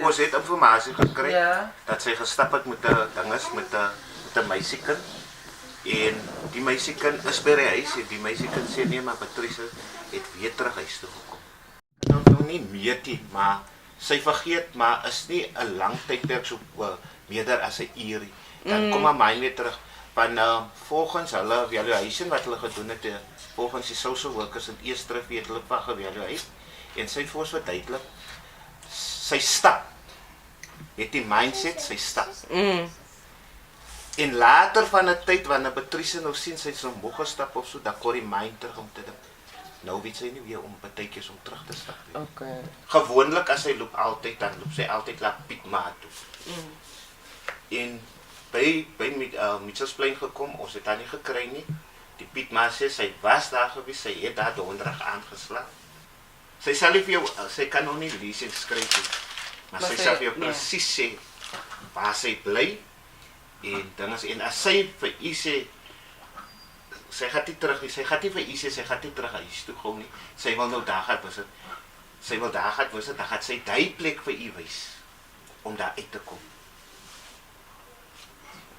Ons het informasie gekry Ja. dat sy gestap het met 'n dinges met 'n meisiekind. En die meisiekind is by die huis en die meisiekind sê nee, maar Patrice het weer terug huis toe gekom. Nou nie meetie, maar sy vergeet, maar is nie 'n lang tydperk so meerder as 'n uur. Dan kom haar mind weer terug. Van volgens hulle evaluation wat hulle gedoen het, volgens die social workers in eerste weet hulle van geëvalueer en sy het vir ons verduidelik, sy stap, het die mindset, sy stap. En later van 'n tyd, wanneer Patrice nou sien sy so moeg gestap of so, dan kom die mind terug om te dink, nou weet sy nie weer om partytjies om terug te stap. Okay. Gewoonlik as sy loop altyd, dan loop sy altyd na Piet Ma toe. En by Mitchellsplein gekom, ons het haar nie gekry nie. Die Piet Ma sê, sy was daar gewees, sy het daar donderdag aangeslaap. Sy sal nie vir jou, sy kan nog nie lees en skryf nie, maar sy sal vir jou presies sê, waar sy bly, en dinges, en as sy vir u sê, sy gaan nie terug nie, sy gaan nie vir u sê, sy gaan nie terug huis toe gou nie, sy wil nou daar gaan visit, dan gaan sy die plek vir u wys, om daar uit te kom.